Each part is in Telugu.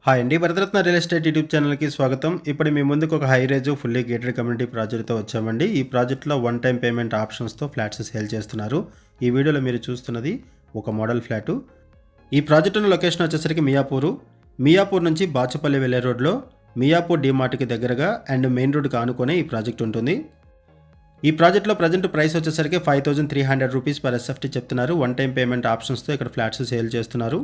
హాయ్ అండి, భరతరత్న రియల్ ఎస్టేట్ యూట్యూబ్ ఛానల్కి స్వాగతం. ఇప్పుడు మీ ముందుకు ఒక high range fully gated community ప్రాజెక్ట్తో వచ్చామండి. ఈ ప్రాజెక్ట్లో వన్ టైం పేమెంట్ ఆప్షన్స్తో ఫ్లాట్స్ సేల్ చేస్తున్నారు. ఈ వీడియోలో మీరు చూస్తున్నది ఒక మోడల్ ఫ్లాటు. ఈ ప్రాజెక్టు లొకేషన్ వచ్చేసరికి మియాపూర్ నుంచి బాచుపల్లి వెళ్ళే రోడ్లో మియాపూర్ డిమార్ట్కి దగ్గరగా అండ్ మెయిన్ రోడ్కి ఆనుకొని ఈ ప్రాజెక్ట్ ఉంటుంది. ఈ ప్రాజెక్ట్లో ప్రజెంట్ ప్రైస్ వచ్చేసరికి 5300 రూపీస్ పర్ ఎస్ఎఫ్టీ చెప్తున్నారు. వన్ టైం పేమెంట్ ఆప్షన్స్తో ఇక్కడ ఫ్లాట్స్ సేల్ చేస్తున్నారు.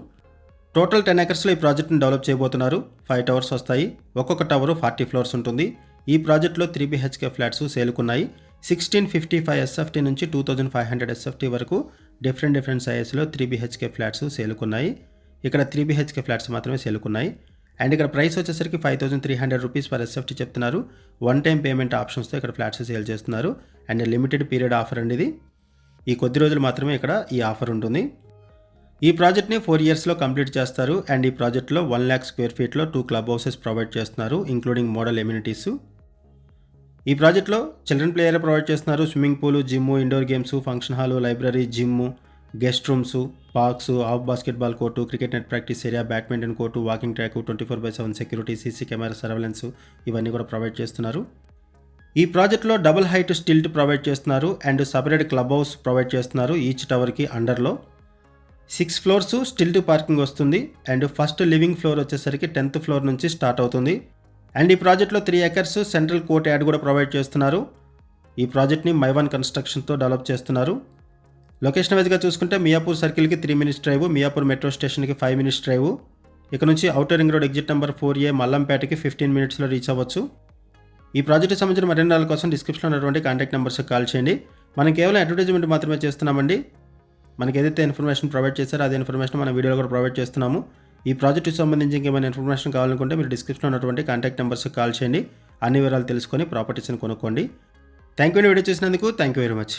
టోటల్ 10 ఎకర్స్లో ఈ ప్రాజెక్ట్ని డెవలప్ చేయబోతున్నారు. 5 టవర్స్ వస్తాయి. ఒక్కొక్క టవరు 40 ఫ్లోర్స్ ఉంటుంది. ఈ ప్రాజెక్ట్లో 3 BHK ఫ్లాట్స్ సేలుకున్నాయి. 1655 ఎస్ఎఫ్టీ నుంచి 2500 ఎస్ఎఫ్టీ వరకు డిఫరెంట్ సైజెస్లో 3 BHK ఫ్లాట్స్ సేలుకున్నాయి. ఇక్కడ 3 BHK ఫ్లాట్స్ మాత్రమే సేలుకున్నాయి. అండ్ ఇక్కడ ప్రైస్ వచ్చేసరికి 5300 రూపీస్ పర్ ఎస్ఎఫ్టీ చెప్తున్నారు. వన్ టైం పేమెంట్ ఆప్షన్స్తో ఇక్కడ ఫ్లాట్స్ సేల్ చేస్తున్నారు. అండ్ లిమిటెడ్ పీరియడ్ ఆఫర్ అండి ఇది. ఈ కొద్ది రోజులు మాత్రమే ఇక్కడ ఈ ఆఫర్ ఉంటుంది. ఈ ప్రాజెక్ట్ని 4 ఇయర్స్లో కంప్లీట్ చేస్తారు. అండ్ ఈ ప్రాజెక్ట్లో 1 lakh స్క్వేర్ ఫీట్లో 2 క్లబ్ హౌసెస్ ప్రొవైడ్ చేస్తున్నారు, ఇంక్లూడింగ్ మోడల్ ఎమ్యూనిటీస్. ఈ ప్రాజెక్ట్లో చిల్డ్రన్ ప్లే ఏరియా ప్రొవైడ్ చేస్తున్నారు. Swimming pool, gym, indoor games, function hall, library, gym, guest rooms, parks, of basketball court, cricket net practice area, badminton court, walking track, 24/7 security, CC camera surveillance ఇవన్నీ కూడా ప్రొవైడ్ చేస్తున్నారు. ఈ ప్రాజెక్ట్లో డబుల్ హైట్ స్టిల్ట్ ప్రొవైడ్ చేస్తున్నారు and separate club house provide చేస్తున్నారు. ఈచ్ టవర్కి అండర్లో 6 ఫ్లోర్స్ స్టిల్ట్ పార్కింగ్ వస్తుంది. అండ్ ఫస్ట్ లివింగ్ ఫ్లోర్ వచ్చేసరికి 10th ఫ్లోర్ నుంచి స్టార్ట్ అవుతుంది. అండ్ ఈ ప్రాజెక్ట్లో 3 ఎకర్స్ సెంట్రల్ కోర్ట్ యార్డ్ కూడా ప్రొవైడ్ చేస్తున్నారు. ఈ ప్రాజెక్ట్ని మైవన్ కన్స్ట్రక్షన్తో డెవలప్ చేస్తున్నారు. లొకేషన్ వైజ్గా చూసుకుంటే మియాపూర్ సర్కిల్కి 3 minutes డ్రైవ్, మియాపూర్ మెట్రో స్టేషన్కి 5 minutes డ్రైవ్, ఇక్కడ నుంచి outer ring road exit number 4A మల్లంపేటకి 15 minutesలో రీచ్ అవ్వచ్చు. ఈ ప్రాజెక్ట్కి సంబంధించిన మరిన్ని వివరాల కోసం డిస్క్రిప్షన్లో ఉన్నటువంటి కాంటాక్ట్ నెంబర్స్కి కాల్ చేయండి. మనం కేవలం అడ్వర్టైజ్మెంట్ మాత్రమే చేస్తున్నామండి. మనకి ఏదైతే ఇన్ఫర్మేషన్ ప్రొవైడ్ చేశారో అదే ఇన్ఫర్మేషన్ మన వీడియోలో కూడా ప్రొవైడ్ చేస్తున్నాము. ఈ ప్రాజెక్టుకి సంబంధించి ఇంకేమైనా ఇన్ఫర్మేషన్ కావాలనుకుంటే మీరు డిస్క్రిప్షన్లో ఉన్నటువంటి కాంటాక్ట్ నెంబర్స్కి కాల్ చేయండి. అన్ని వివరాలు తెలుసుకొని ప్రాపర్టీస్ని కొనుక్కోండి. థ్యాంక్ యూ వీడియో చూసినందుకు. Thank you very much.